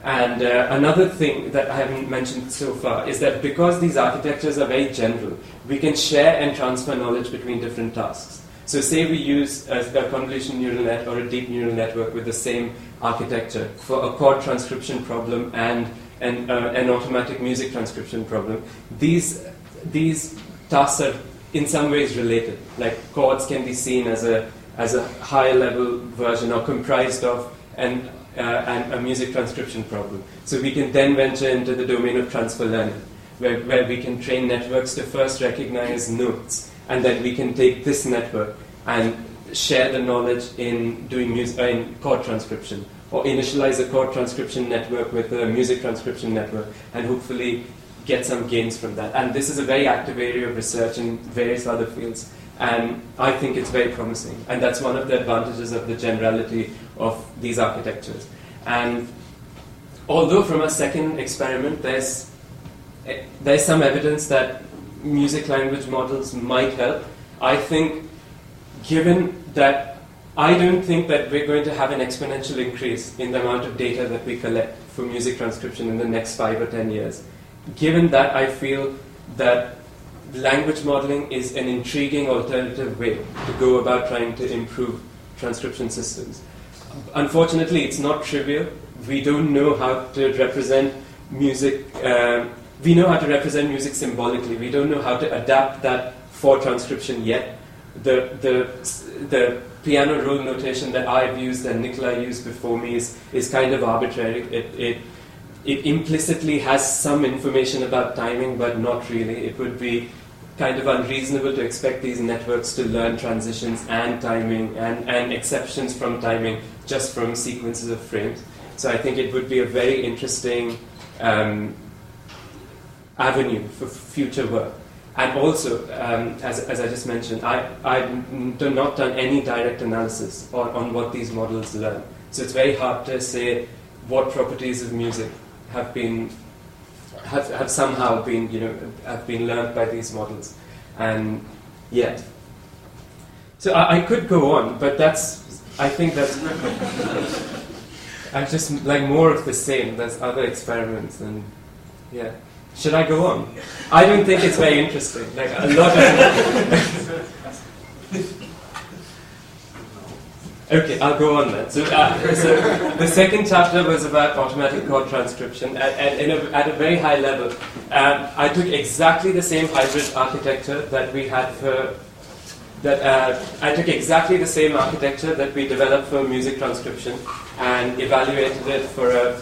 And another thing that I haven't mentioned so far is that because these architectures are very general, we can share and transfer knowledge between different tasks. So say we use a convolutional neural net or a deep neural network with the same architecture for a chord transcription problem and an automatic music transcription problem. These tasks are in some ways related. Like chords can be seen as a higher level version or comprised of and a music transcription problem. So we can then venture into the domain of transfer learning, where we can train networks to first recognize notes, and then we can take this network and share the knowledge in doing in chord transcription, or initialize a chord transcription network with a music transcription network, and hopefully get some gains from that. And this is a very active area of research in various other fields, and I think it's very promising. And that's one of the advantages of the generality of these architectures. And although from a second experiment there's some evidence that music language models might help, I think, given that I don't think that we're going to have an exponential increase in the amount of data that we collect for music transcription in the next 5 or 10 years, given that, I feel that language modeling is an intriguing alternative way to go about trying to improve transcription systems. Unfortunately, it's not trivial. We don't know how to represent music. We know how to represent music symbolically. We don't know how to adapt that for transcription yet. The piano roll notation that I've used and Nicola used before me is kind of arbitrary. It implicitly has some information about timing, but not really. It would be kind of unreasonable to expect these networks to learn transitions and timing and exceptions from timing just from sequences of frames. So I think it would be a very interesting avenue for future work. And also, as I just mentioned, I've not done any direct analysis on what these models learn. So it's very hard to say what properties of music have somehow been learned by these models. And yeah. So I could go on, but I think that's I just like more of the same. There's other experiments, and yeah. Should I go on? I don't think it's very interesting. Like a lot of. Okay, I'll go on then. So the second chapter was about automatic chord transcription at a very high level. I took exactly the same hybrid architecture that we had for. I took exactly the same architecture that we developed for music transcription and evaluated it for a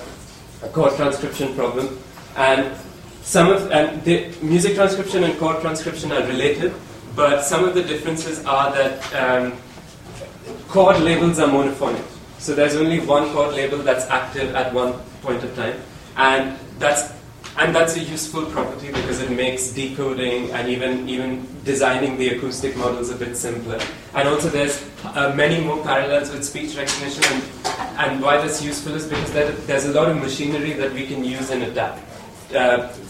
chord transcription problem. And the music transcription and chord transcription are related, but some of the differences are that chord labels are monophonic. So there's only one chord label that's active at one point of time, and that's a useful property because it makes decoding and even designing the acoustic models a bit simpler. And also there's many more parallels with speech recognition, and why that's useful is because there's a lot of machinery that we can use and adapt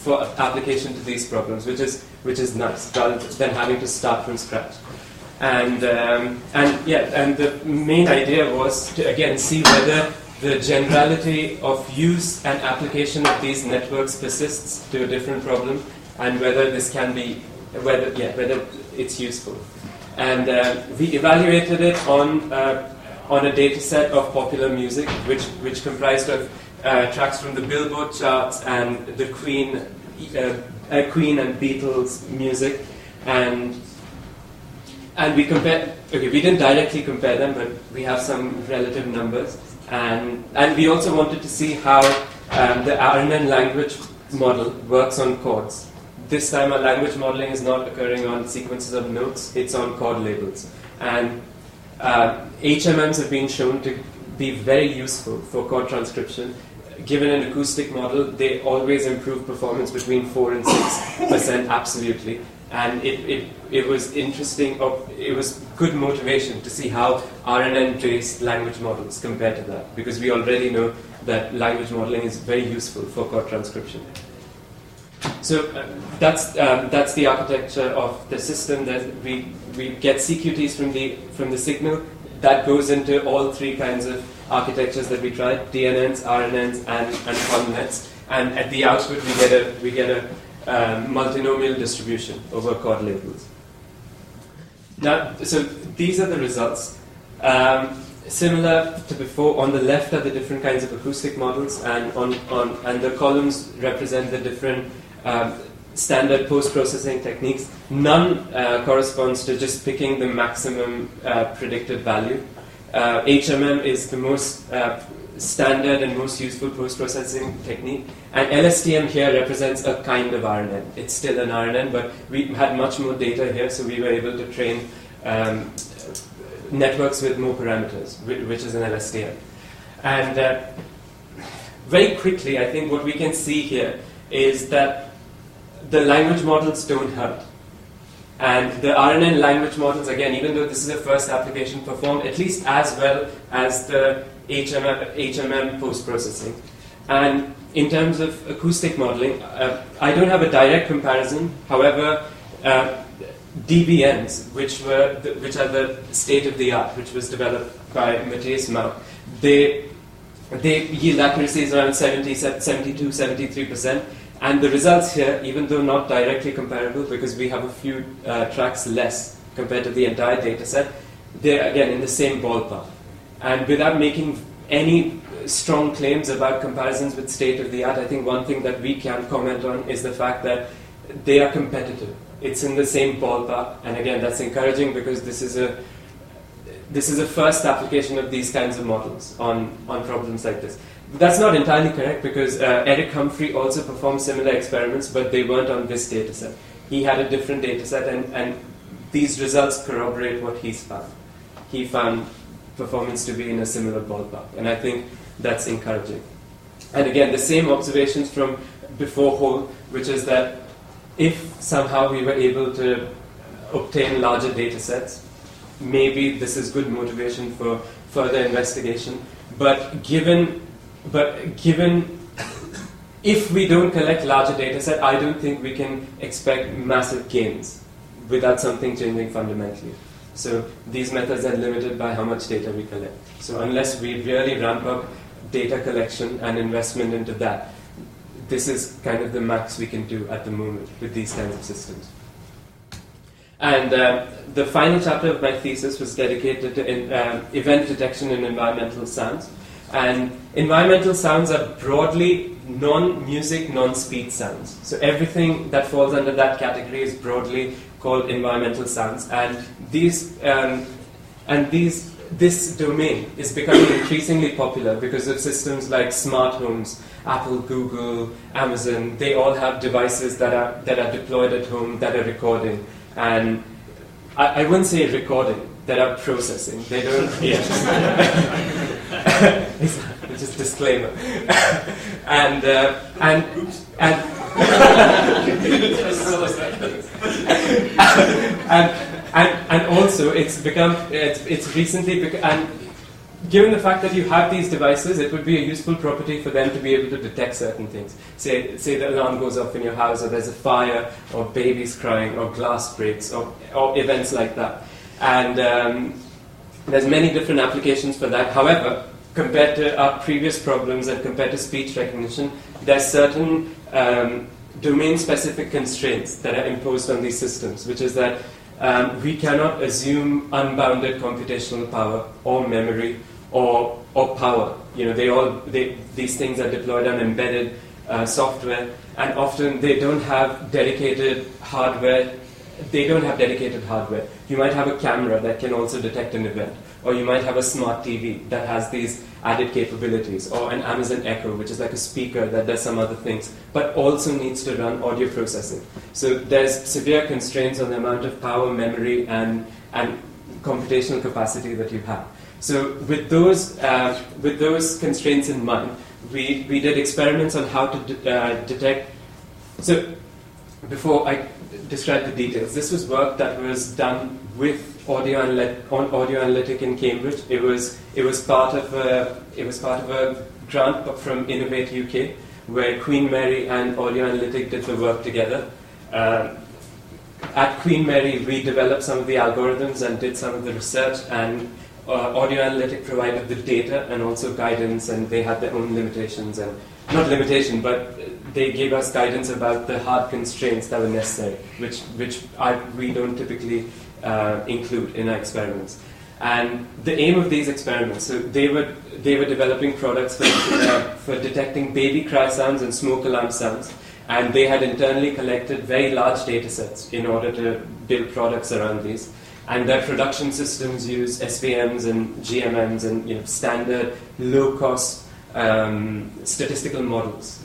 for application to these problems, which is nice, rather than having to start from scratch. And the main idea was to again see whether the generality of use and application of these networks persists to a different problem, and whether this can be whether it's useful. And we evaluated it on a data set of popular music, which comprised of tracks from the Billboard charts and the Queen and Beatles music, and we compared. Okay, we didn't directly compare them, but we have some relative numbers, and we also wanted to see how the RNN language model works on chords. This time, our language modeling is not occurring on sequences of notes; it's on chord labels, and HMMs have been shown to be very useful for chord transcription. Given an acoustic model, they always improve performance between 4 and 6% absolutely. And it was interesting, it was good motivation to see how RNN-based language models compare to that, because we already know that language modeling is very useful for chord transcription. So that's the architecture of the system. That we get CQTs from the signal. That goes into all three kinds of architectures that we tried: DNNs, RNNs, and columnettes. And at the output, we get a multinomial distribution over chord labels. Now, so these are the results. Similar to before, on the left are the different kinds of acoustic models, and and the columns represent the different standard post-processing techniques. None corresponds to just picking the maximum predicted value. HMM is the most standard and most useful post-processing technique, and LSTM here represents a kind of RNN. It's still an RNN, but we had much more data here, so we were able to train networks with more parameters, which is an LSTM. And very quickly, I think what we can see here is that the language models don't help. And the RNN language models, again, even though this is a first application, perform at least as well as the HMM post-processing. And in terms of acoustic modeling, I don't have a direct comparison. However, DBNs, which are the state of the art, which was developed by Matthias Mau, they yield accuracies around 72, 73%. And the results here, even though not directly comparable, because we have a few tracks less compared to the entire data set, they're again in the same ballpark. And without making any strong claims about comparisons with state of the art, I think one thing that we can comment on is the fact that they are competitive. It's in the same ballpark, and again, that's encouraging because this is a first application of these kinds of models on problems like this. That's not entirely correct, because Eric Humphrey also performed similar experiments, but they weren't on this data set. He had a different data set, and these results corroborate what he's found. He found performance to be in a similar ballpark, and I think that's encouraging. And again, the same observations from before Hall, which is that if somehow we were able to obtain larger data sets, maybe this is good motivation for further investigation. But given if we don't collect larger data set, I don't think we can expect massive gains without something changing fundamentally. So these methods are limited by how much data we collect. So unless we really ramp up data collection and investment into that, this is kind of the max we can do at the moment with these kinds of systems. And the final chapter of my thesis was dedicated to event detection in environmental sounds. And environmental sounds are broadly non-music, non-speed sounds. So everything that falls under that category is broadly called environmental sounds. And this domain is becoming increasingly popular because of systems like smart homes, Apple, Google, Amazon. They all have devices that are deployed at home that are recording. And I wouldn't say recording, that are processing. They don't. Yeah. Just disclaimer. and also it's recently and given the fact that you have these devices, it would be a useful property for them to be able to detect certain things. Say the alarm goes off in your house, or there's a fire, or babies crying, or glass breaks, or events like that. And there's many different applications for that. However, compared to our previous problems and compared to speech recognition, there's certain domain-specific constraints that are imposed on these systems, which is that we cannot assume unbounded computational power or memory or power. These things are deployed on embedded software, and often they don't have dedicated hardware. You might have a camera that can also detect an event, or you might have a smart TV that has these added capabilities, or an Amazon Echo, which is like a speaker that does some other things, but also needs to run audio processing. So there's severe constraints on the amount of power, memory, and computational capacity that you have. So with those constraints in mind, we did experiments on how to detect. So before I describe the details, this was work that was done with audio analytic in Cambridge. It was part of a grant from Innovate UK, where Queen Mary and audio analytic did the work together. At Queen Mary, we developed some of the algorithms and did some of the research, and audio analytic provided the data and also guidance, and they had their own limitations, and not limitation, but they gave us guidance about the hard constraints that were necessary, which we don't typically include in our experiments. And the aim of these experiments, so they were developing products for detecting baby cry sounds and smoke alarm sounds, and they had internally collected very large data sets in order to build products around these. And their production systems use SVMs and GMMs and standard low-cost statistical models.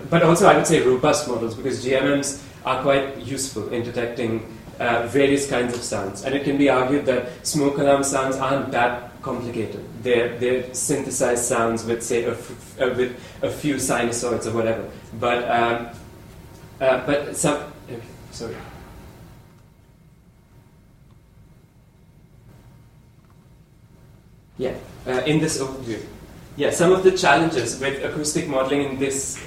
But also, I would say, robust models, because GMMs are quite useful in detecting various kinds of sounds. And it can be argued that smoke alarm sounds aren't that complicated. They're synthesized sounds with, say, with a few sinusoids or whatever. But some... Okay, sorry. Yeah, in this overview. Yeah, some of the challenges with acoustic modeling in this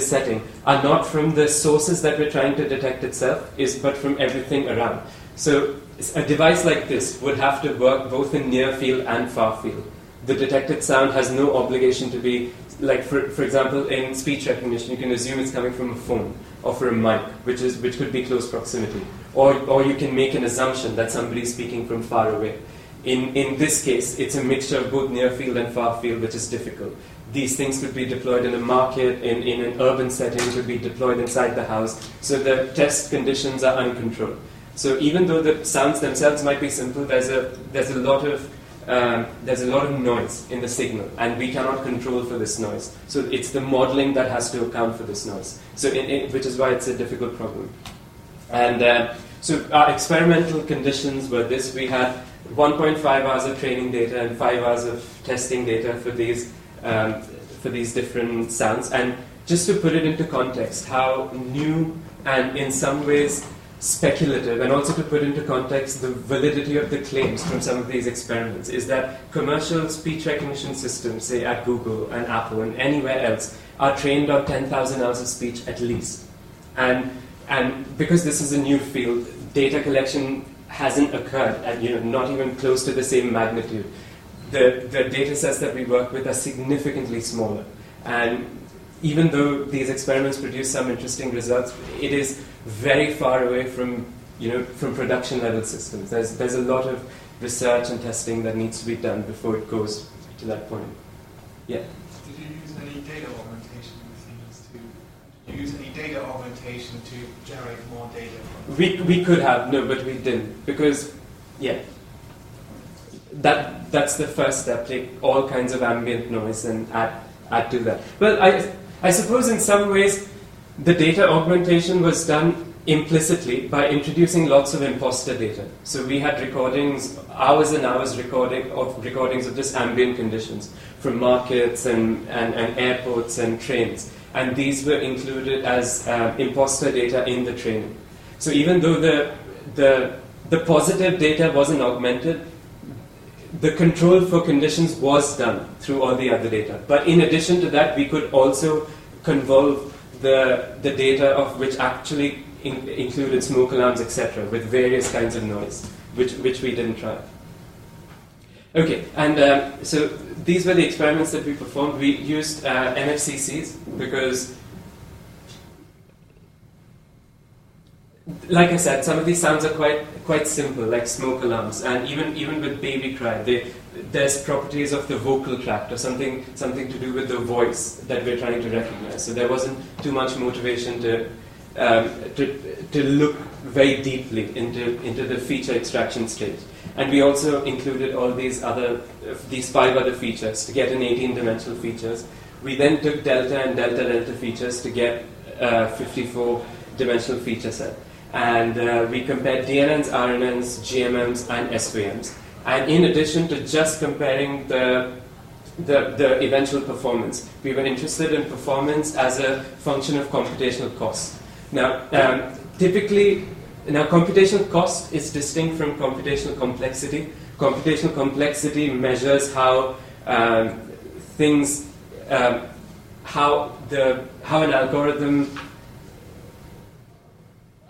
setting are not from the sources that we're trying to detect itself, but from everything around. So a device like this would have to work both in near field and far field. The detected sound has no obligation to be, like for example, in speech recognition, you can assume it's coming from a phone or from a mic, which could be close proximity, or you can make an assumption that somebody's speaking from far away. In this case, it's a mixture of both near field and far field, which is difficult. These things could be deployed in a market, in an urban setting, could be deployed inside the house. So the test conditions are uncontrolled. So even though the sounds themselves might be simple, there's a lot of noise in the signal, and we cannot control for this noise. So it's the modeling that has to account for this noise. So which is why it's a difficult problem. And so our experimental conditions were this: we had 1.5 hours of training data and 5 hours of testing data for these different sounds. And just to put it into context, how new and in some ways speculative, and also to put into context the validity of the claims from some of these experiments, is that commercial speech recognition systems, say at Google and Apple and anywhere else, are trained on 10,000 hours of speech at least. And because this is a new field, data collection hasn't occurred at not even close to the same magnitude. The data sets that we work with are significantly smaller, and even though these experiments produce some interesting results, it is very far away from production level systems. There's a lot of research and testing that needs to be done before it goes to that point. Yeah. Did you use any data augmentation to generate more data? We could have, no, but we didn't, because that's the first step. Take all kinds of ambient noise and add to that. Well, I suppose in some ways the data augmentation was done implicitly by introducing lots of imposter data. So we had recordings, hours and hours recordings of just ambient conditions from markets and airports and trains. And these were included as imposter data in the training. So even though the positive data wasn't augmented, the control for conditions was done through all the other data. But in addition to that, we could also convolve the data of which actually included smoke alarms, etc., with various kinds of noise. which we didn't try. Okay, and so these were the experiments that we performed. We used MFCCs because, like I said, some of these sounds are quite simple, like smoke alarms, and even with baby cry, there's properties of the vocal tract or something to do with the voice that we're trying to recognize. So there wasn't too much motivation to look very deeply into the feature extraction stage. And we also included all these 5 other features to get an 18-dimensional features. We then took delta and delta features to get 54-dimensional feature set. And we compared DNNs, RNNs, GMMs, and SVMs. And in addition to just comparing the eventual performance, we were interested in performance as a function of computational cost. Now, computational cost is distinct from computational complexity. Computational complexity measures how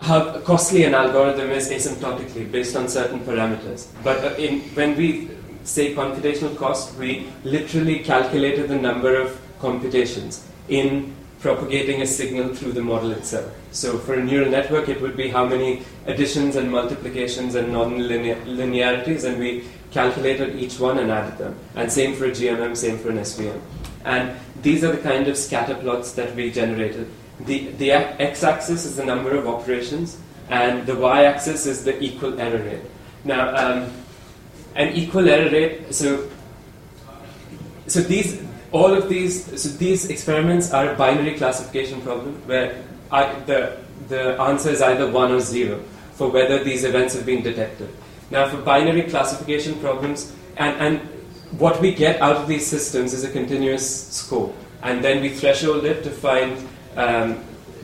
how costly an algorithm is asymptotically based on certain parameters. But when we say computational cost, we literally calculated the number of computations in propagating a signal through the model itself. So for a neural network, it would be how many additions and multiplications and non-linearities, and we calculated each one and added them. And same for a GMM, same for an SVM. And these are the kind of scatter plots that we generated. The x-axis is the number of operations, and the y-axis is the equal error rate. Now, an equal error rate, so these experiments are a binary classification problem where the answer is either 1 or 0 for whether these events have been detected. Now, for binary classification problems, and what we get out of these systems is a continuous score, and then we threshold it to find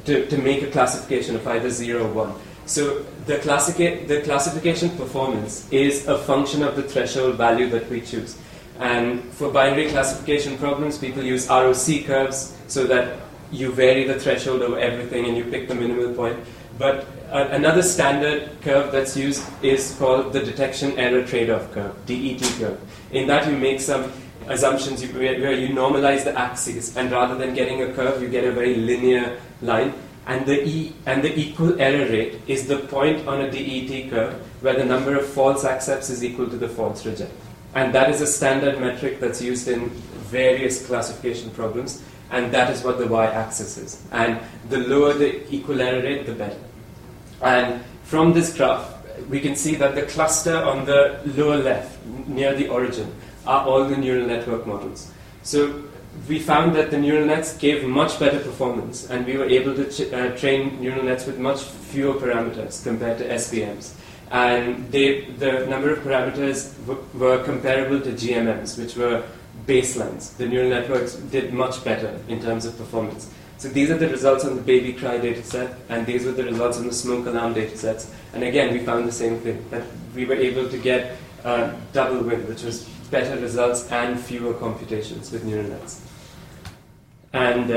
to make a classification of either 0 or 1. So the classification performance is a function of the threshold value that we choose. And for binary classification problems, people use ROC curves so that you vary the threshold over everything and you pick the minimal point. But another standard curve that's used is called the detection error trade-off curve, DET curve. In that you make some assumptions where you normalize the axes, and rather than getting a curve, you get a very linear line. And the equal error rate is the point on a DET curve where the number of false accepts is equal to the false reject. And that is a standard metric that's used in various classification problems, and that is what the y-axis is. And the lower the equal error rate, the better. And from this graph, we can see that the cluster on the lower left, near the origin, are all the neural network models. So we found that the neural nets gave much better performance, and we were able to train neural nets with much fewer parameters compared to SVMs. And the number of parameters were comparable to GMMs, which were baselines. The neural networks did much better in terms of performance. So these are the results on the baby cry dataset, and these were the results on the smoke alarm datasets. And again, we found the same thing, that we were able to get double win, which was better results and fewer computations with neural nets. And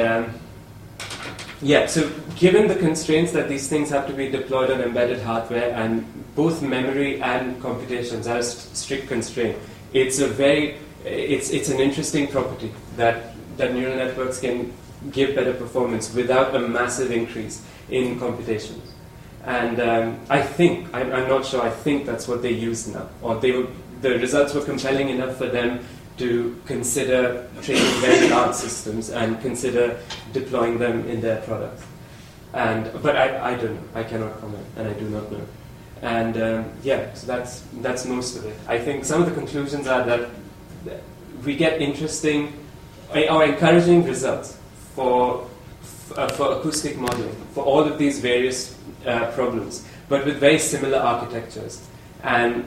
so given the constraints that these things have to be deployed on embedded hardware, and both memory and computations are strict constraint, it's an interesting property that neural networks can give better performance without a massive increase in computations. And I'm not sure, I think that's what they use now. Or the results were compelling enough for them to consider training very large systems and consider deploying them in their products. But I don't know, I cannot comment, and I do not know. And so that's most of it. I think some of the conclusions are that we get interesting or encouraging results for acoustic modeling for all of these various problems, but with very similar architectures. And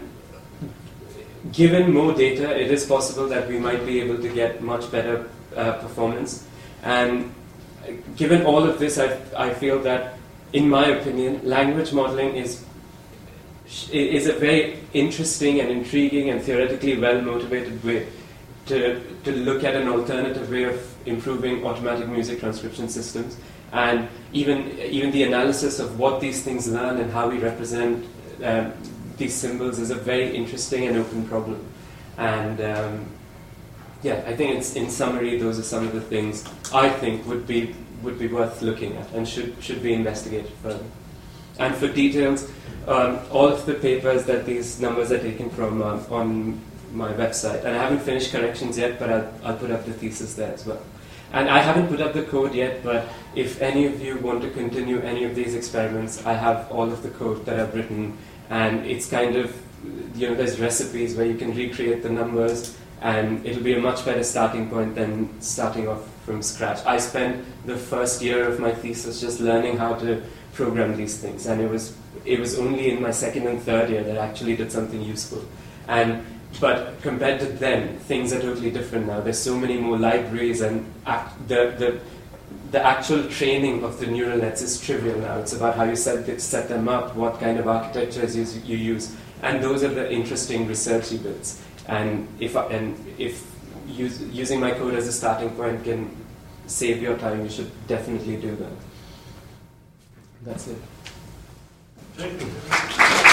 given more data, it is possible that we might be able to get much better performance. And given all of this, I feel that, in my opinion, language modeling is a very interesting and intriguing and theoretically well-motivated way to look at an alternative way of improving automatic music transcription systems. And even the analysis of what these things learn and how we represent these symbols is a very interesting and open problem. And yeah, I think it's, in summary, those are some of the things I think would be worth looking at and should be investigated further. And for details, all of the papers that these numbers are taken from on my website, and I haven't finished corrections yet, but I'll put up the thesis there as well. And I haven't put up the code yet, but if any of you want to continue any of these experiments, I have all of the code that I've written, and it's kind of, there's recipes where you can recreate the numbers, and it'll be a much better starting point than starting off from scratch. I spent the first year of my thesis just learning how to program these things, and it was only in my second and third year that I actually did something useful. But compared to then, things are totally different now. There's so many more libraries, and the actual training of the neural nets is trivial now. It's about how you set them up, what kind of architectures you use, and those are the interesting researchy bits. And if using my code as a starting point can save your time, you should definitely do that. That's it. Thank you.